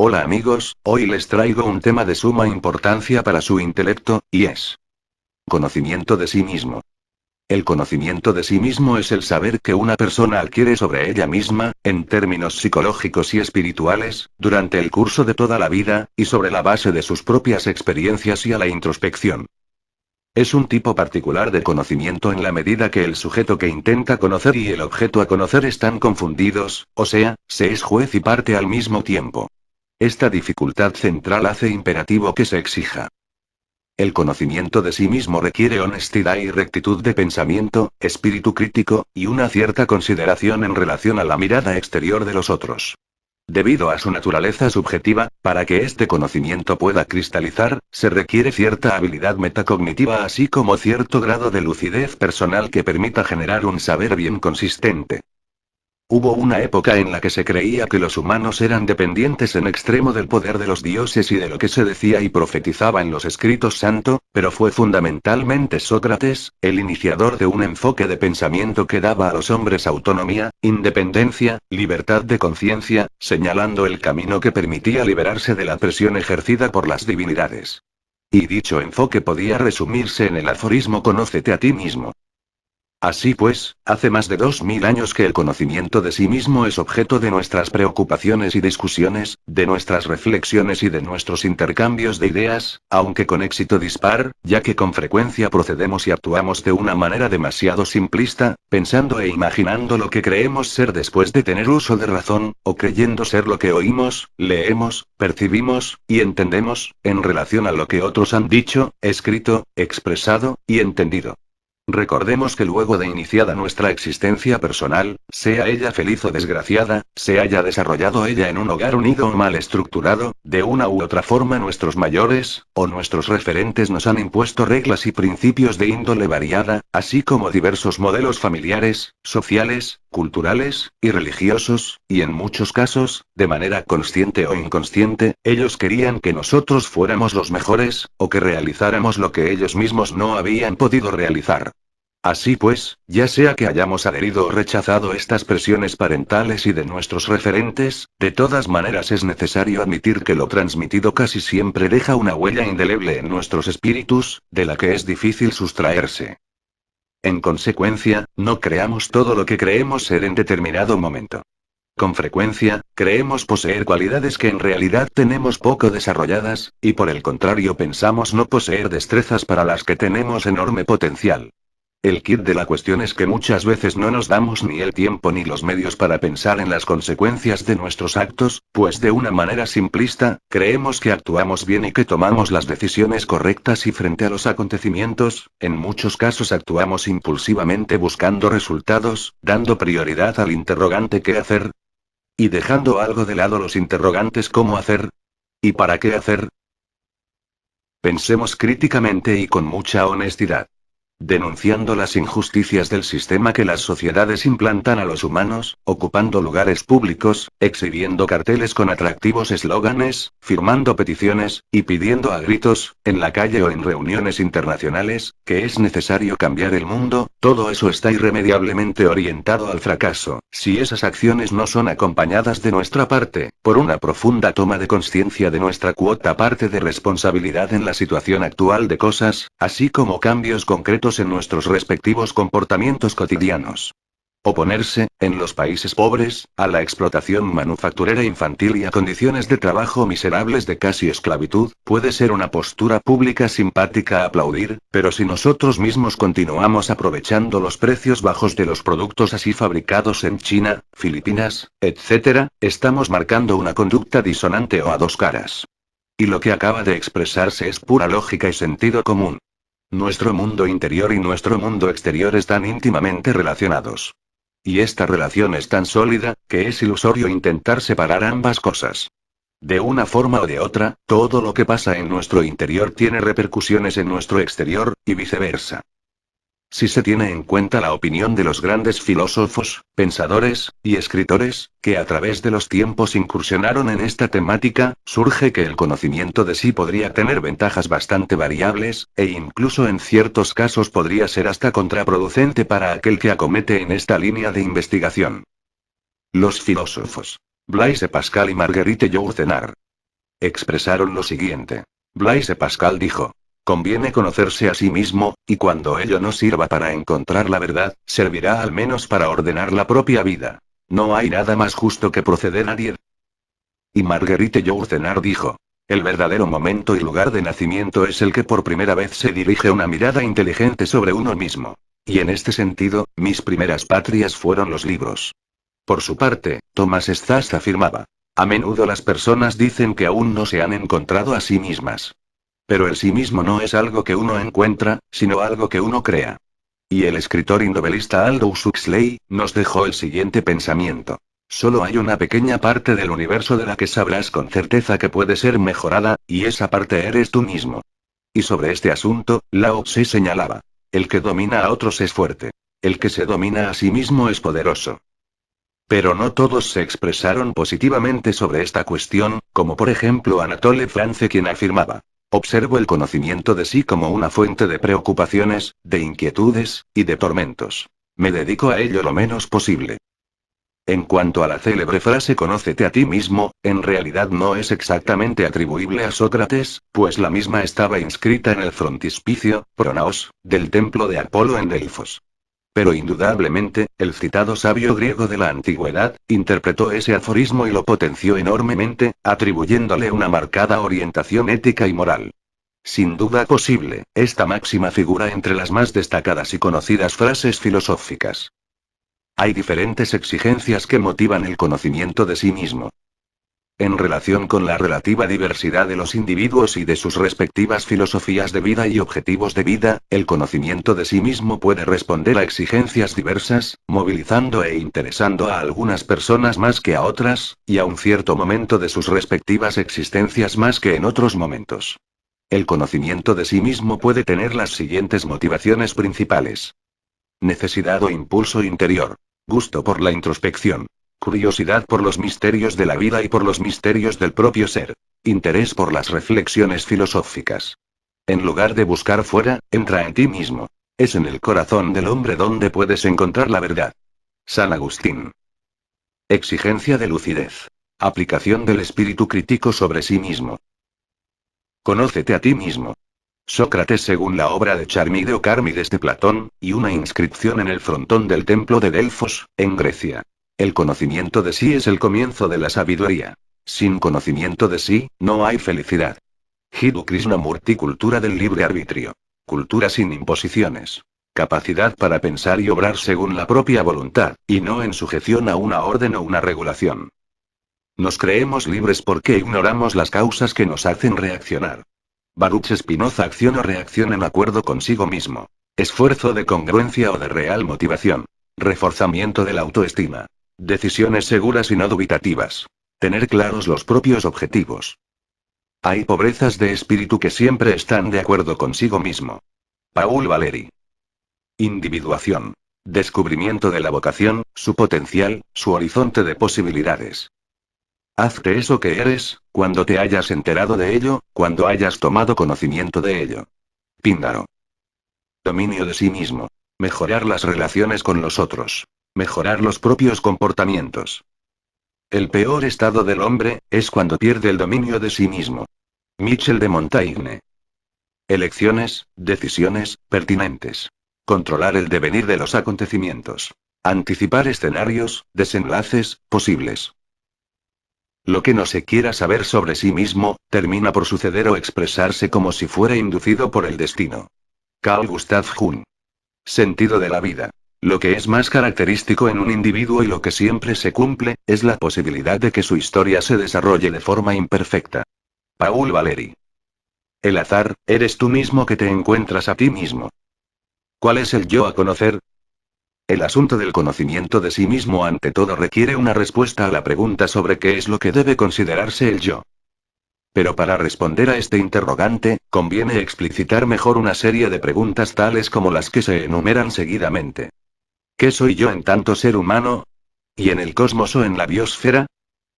Hola amigos, hoy les traigo un tema de suma importancia para su intelecto, y es conocimiento de sí mismo. El conocimiento de sí mismo es el saber que una persona adquiere sobre ella misma, en términos psicológicos y espirituales, durante el curso de toda la vida, y sobre la base de sus propias experiencias y a la introspección. Es un tipo particular de conocimiento en la medida que el sujeto que intenta conocer y el objeto a conocer están confundidos, o sea, se es juez y parte al mismo tiempo. Esta dificultad central hace imperativo que se exija. El conocimiento de sí mismo requiere honestidad y rectitud de pensamiento, espíritu crítico, y una cierta consideración en relación a la mirada exterior de los otros. Debido a su naturaleza subjetiva, para que este conocimiento pueda cristalizar, se requiere cierta habilidad metacognitiva así como cierto grado de lucidez personal que permita generar un saber bien consistente. Hubo una época en la que se creía que los humanos eran dependientes en extremo del poder de los dioses y de lo que se decía y profetizaba en los escritos santo, pero fue fundamentalmente Sócrates, el iniciador de un enfoque de pensamiento que daba a los hombres autonomía, independencia, libertad de conciencia, señalando el camino que permitía liberarse de la presión ejercida por las divinidades. Y dicho enfoque podía resumirse en el aforismo «Conócete a ti mismo». Así pues, hace más de 2000 años que el conocimiento de sí mismo es objeto de nuestras preocupaciones y discusiones, de nuestras reflexiones y de nuestros intercambios de ideas, aunque con éxito dispar, ya que con frecuencia procedemos y actuamos de una manera demasiado simplista, pensando e imaginando lo que creemos ser después de tener uso de razón, o creyendo ser lo que oímos, leemos, percibimos, y entendemos, en relación a lo que otros han dicho, escrito, expresado, y entendido. Recordemos que luego de iniciada nuestra existencia personal, sea ella feliz o desgraciada, se haya desarrollado ella en un hogar unido o mal estructurado, de una u otra forma nuestros mayores, o nuestros referentes nos han impuesto reglas y principios de índole variada, así como diversos modelos familiares, sociales, culturales, y religiosos, y en muchos casos, de manera consciente o inconsciente, ellos querían que nosotros fuéramos los mejores, o que realizáramos lo que ellos mismos no habían podido realizar. Así pues, ya sea que hayamos adherido o rechazado estas presiones parentales y de nuestros referentes, de todas maneras es necesario admitir que lo transmitido casi siempre deja una huella indeleble en nuestros espíritus, de la que es difícil sustraerse. En consecuencia, no creamos todo lo que creemos ser en determinado momento. Con frecuencia, creemos poseer cualidades que en realidad tenemos poco desarrolladas, y por el contrario pensamos no poseer destrezas para las que tenemos enorme potencial. El quid de la cuestión es que muchas veces no nos damos ni el tiempo ni los medios para pensar en las consecuencias de nuestros actos, pues de una manera simplista, creemos que actuamos bien y que tomamos las decisiones correctas y frente a los acontecimientos, en muchos casos actuamos impulsivamente buscando resultados, dando prioridad al interrogante ¿qué hacer? Y dejando algo de lado los interrogantes ¿cómo hacer? ¿Y para qué hacer? Pensemos críticamente y con mucha honestidad. Denunciando las injusticias del sistema que las sociedades implantan a los humanos, ocupando lugares públicos, exhibiendo carteles con atractivos eslóganes, firmando peticiones, y pidiendo a gritos, en la calle o en reuniones internacionales, que es necesario cambiar el mundo, todo eso está irremediablemente orientado al fracaso, si esas acciones no son acompañadas de nuestra parte, por una profunda toma de conciencia de nuestra cuota parte de responsabilidad en la situación actual de cosas, así como cambios concretos en nuestros respectivos comportamientos cotidianos. Oponerse, en los países pobres, a la explotación manufacturera infantil y a condiciones de trabajo miserables de casi esclavitud, puede ser una postura pública simpática a aplaudir, pero si nosotros mismos continuamos aprovechando los precios bajos de los productos así fabricados en China, Filipinas, etc., estamos marcando una conducta disonante o a dos caras. Y lo que acaba de expresarse es pura lógica y sentido común. Nuestro mundo interior y nuestro mundo exterior están íntimamente relacionados. Y esta relación es tan sólida, que es ilusorio intentar separar ambas cosas. De una forma o de otra, todo lo que pasa en nuestro interior tiene repercusiones en nuestro exterior, y viceversa. Si se tiene en cuenta la opinión de los grandes filósofos, pensadores, y escritores, que a través de los tiempos incursionaron en esta temática, surge que el conocimiento de sí podría tener ventajas bastante variables, e incluso en ciertos casos podría ser hasta contraproducente para aquel que acomete en esta línea de investigación. Los filósofos Blaise Pascal y Marguerite Yourcenar. expresaron lo siguiente. Blaise Pascal dijo: conviene conocerse a sí mismo, y cuando ello no sirva para encontrar la verdad, servirá al menos para ordenar la propia vida. No hay nada más justo que proceder nadie. Y Marguerite Yourcenar dijo: el verdadero momento y lugar de nacimiento es el que por primera vez se dirige una mirada inteligente sobre uno mismo. Y en este sentido, mis primeras patrias fueron los libros. Por su parte, Thomas Szasz afirmaba: a menudo las personas dicen que aún no se han encontrado a sí mismas. Pero el sí mismo no es algo que uno encuentra, sino algo que uno crea. Y el escritor y novelista Aldous Huxley nos dejó el siguiente pensamiento: solo hay una pequeña parte del universo de la que sabrás con certeza que puede ser mejorada, y esa parte eres tú mismo. Y sobre este asunto, Lao Tse señalaba: el que domina a otros es fuerte. El que se domina a sí mismo es poderoso. Pero no todos se expresaron positivamente sobre esta cuestión, como por ejemplo Anatole France, quien afirmaba: observo el conocimiento de sí como una fuente de preocupaciones, de inquietudes, y de tormentos. Me dedico a ello lo menos posible. En cuanto a la célebre frase conócete a ti mismo, en realidad no es exactamente atribuible a Sócrates, pues la misma estaba inscrita en el frontispicio, pronaos, del templo de Apolo en Delfos. Pero indudablemente, el citado sabio griego de la antigüedad, interpretó ese aforismo y lo potenció enormemente, atribuyéndole una marcada orientación ética y moral. Sin duda posible, esta máxima figura entre las más destacadas y conocidas frases filosóficas. Hay diferentes exigencias que motivan el conocimiento de sí mismo. En relación con la relativa diversidad de los individuos y de sus respectivas filosofías de vida y objetivos de vida, el conocimiento de sí mismo puede responder a exigencias diversas, movilizando e interesando a algunas personas más que a otras, y a un cierto momento de sus respectivas existencias más que en otros momentos. El conocimiento de sí mismo puede tener las siguientes motivaciones principales: necesidad o impulso interior, gusto por la introspección, curiosidad por los misterios de la vida y por los misterios del propio ser, interés por las reflexiones filosóficas. En lugar de buscar fuera, entra en ti mismo. Es en el corazón del hombre donde puedes encontrar la verdad. San Agustín. Exigencia de lucidez. Aplicación del espíritu crítico sobre sí mismo. Conócete a ti mismo. Sócrates según la obra de Charmide o Cármides de Platón, y una inscripción en el frontón del templo de Delfos, en Grecia. El conocimiento de sí es el comienzo de la sabiduría. Sin conocimiento de sí, no hay felicidad. Jiddu Krishnamurti. Cultura del libre arbitrio. Cultura sin imposiciones. Capacidad para pensar y obrar según la propia voluntad, y no en sujeción a una orden o una regulación. Nos creemos libres porque ignoramos las causas que nos hacen reaccionar. Baruch Spinoza. Acción o reacción en acuerdo consigo mismo. Esfuerzo de congruencia o de real motivación. Reforzamiento de la autoestima. Decisiones seguras y no dubitativas. Tener claros los propios objetivos. Hay pobrezas de espíritu que siempre están de acuerdo consigo mismo. Paul Valéry. Individuación. Descubrimiento de la vocación, su potencial, su horizonte de posibilidades. Hazte eso que eres, cuando te hayas enterado de ello, cuando hayas tomado conocimiento de ello. Píndaro. Dominio de sí mismo. Mejorar las relaciones con los otros. Mejorar los propios comportamientos. El peor estado del hombre es cuando pierde el dominio de sí mismo. Michel de Montaigne. Elecciones, decisiones, pertinentes. Controlar el devenir de los acontecimientos. Anticipar escenarios, desenlaces, posibles. Lo que no se quiera saber sobre sí mismo, termina por suceder o expresarse como si fuera inducido por el destino. Carl Gustav Jung. Sentido de la vida. Lo que es más característico en un individuo y lo que siempre se cumple, es la posibilidad de que su historia se desarrolle de forma imperfecta. Paul Valéry. El azar, eres tú mismo que te encuentras a ti mismo. ¿Cuál es el yo a conocer? El asunto del conocimiento de sí mismo ante todo requiere una respuesta a la pregunta sobre qué es lo que debe considerarse el yo. Pero para responder a este interrogante, conviene explicitar mejor una serie de preguntas tales como las que se enumeran seguidamente. ¿Qué soy yo en tanto ser humano? ¿Y en el cosmos o en la biosfera?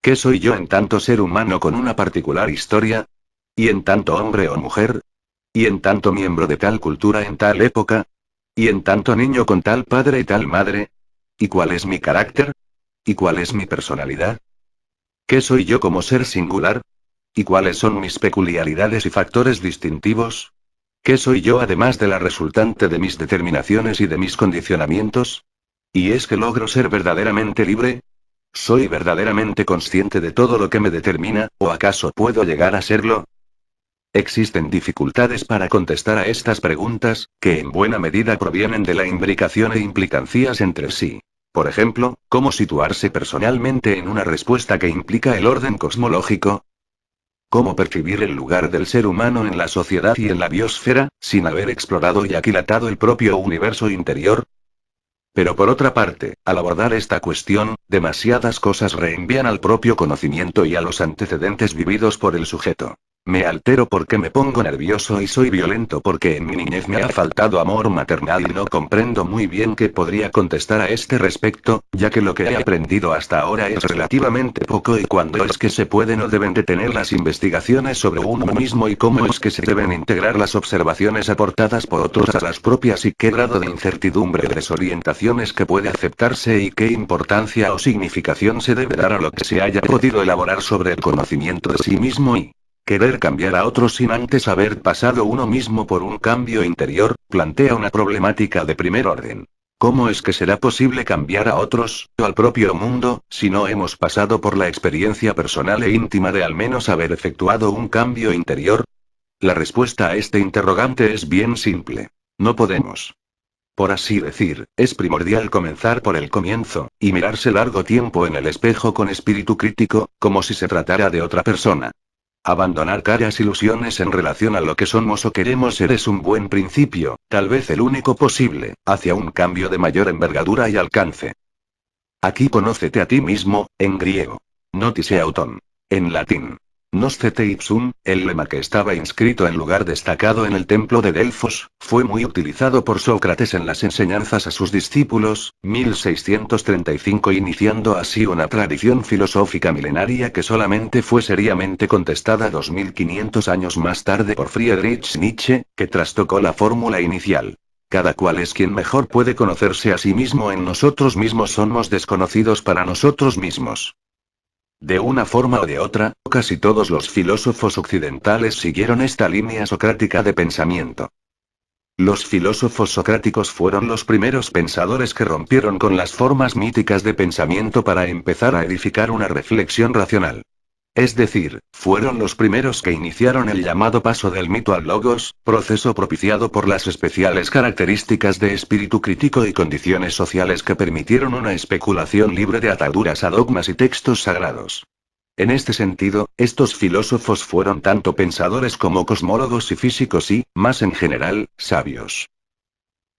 ¿Qué soy yo en tanto ser humano con una particular historia? ¿Y en tanto hombre o mujer? ¿Y en tanto miembro de tal cultura en tal época? ¿Y en tanto niño con tal padre y tal madre? ¿Y cuál es mi carácter? ¿Y cuál es mi personalidad? ¿Qué soy yo como ser singular? ¿Y cuáles son mis peculiaridades y factores distintivos? ¿Qué soy yo además de la resultante de mis determinaciones y de mis condicionamientos? ¿Y es que logro ser verdaderamente libre? ¿Soy verdaderamente consciente de todo lo que me determina, o acaso puedo llegar a serlo? Existen dificultades para contestar a estas preguntas, que en buena medida provienen de la imbricación e implicancias entre sí. Por ejemplo, ¿cómo situarse personalmente en una respuesta que implica el orden cosmológico? ¿Cómo percibir el lugar del ser humano en la sociedad y en la biosfera, sin haber explorado y aquilatado el propio universo interior? Pero por otra parte, al abordar esta cuestión, demasiadas cosas reenvían al propio conocimiento y a los antecedentes vividos por el sujeto. Me altero porque me pongo nervioso y soy violento porque en mi niñez me ha faltado amor maternal y no comprendo muy bien qué podría contestar a este respecto, ya que lo que he aprendido hasta ahora es relativamente poco y cuándo es que se pueden o deben detener las investigaciones sobre uno mismo y cómo es que se deben integrar las observaciones aportadas por otros a las propias y qué grado de incertidumbre o desorientación es que puede aceptarse y qué importancia o significación se debe dar a lo que se haya podido elaborar sobre el conocimiento de sí mismo y querer cambiar a otros sin antes haber pasado uno mismo por un cambio interior, plantea una problemática de primer orden. ¿Cómo es que será posible cambiar a otros, o al propio mundo, si no hemos pasado por la experiencia personal e íntima de al menos haber efectuado un cambio interior? La respuesta a este interrogante es bien simple. No podemos. Por así decir, es primordial comenzar por el comienzo, y mirarse largo tiempo en el espejo con espíritu crítico, como si se tratara de otra persona. Abandonar caras ilusiones en relación a lo que somos o queremos ser es un buen principio, tal vez el único posible, hacia un cambio de mayor envergadura y alcance. Aquí conócete a ti mismo, en griego. Notice auton. En latín. Noscete ipsum, el lema que estaba inscrito en lugar destacado en el templo de Delfos, fue muy utilizado por Sócrates en las enseñanzas a sus discípulos, 1635, iniciando así una tradición filosófica milenaria que solamente fue seriamente contestada 2500 años más tarde por Friedrich Nietzsche, que trastocó la fórmula inicial. Cada cual es quien mejor puede conocerse a sí mismo. En nosotros mismos somos desconocidos para nosotros mismos. De una forma o de otra, casi todos los filósofos occidentales siguieron esta línea socrática de pensamiento. Los filósofos socráticos fueron los primeros pensadores que rompieron con las formas míticas de pensamiento para empezar a edificar una reflexión racional. Es decir, fueron los primeros que iniciaron el llamado paso del mito al logos, proceso propiciado por las especiales características de espíritu crítico y condiciones sociales que permitieron una especulación libre de ataduras a dogmas y textos sagrados. En este sentido, estos filósofos fueron tanto pensadores como cosmólogos y físicos y, más en general, sabios.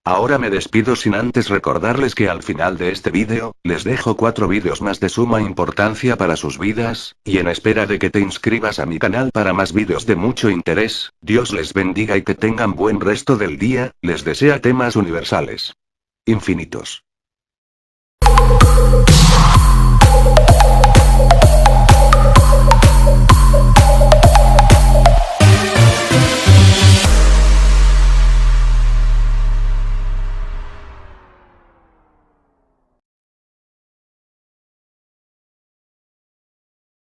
Ahora me despido sin antes recordarles que al final de este vídeo, les dejo 4 vídeos más de suma importancia para sus vidas, y en espera de que te inscribas a mi canal para más vídeos de mucho interés. Dios les bendiga y que tengan buen resto del día. Les desea temas universales infinitos.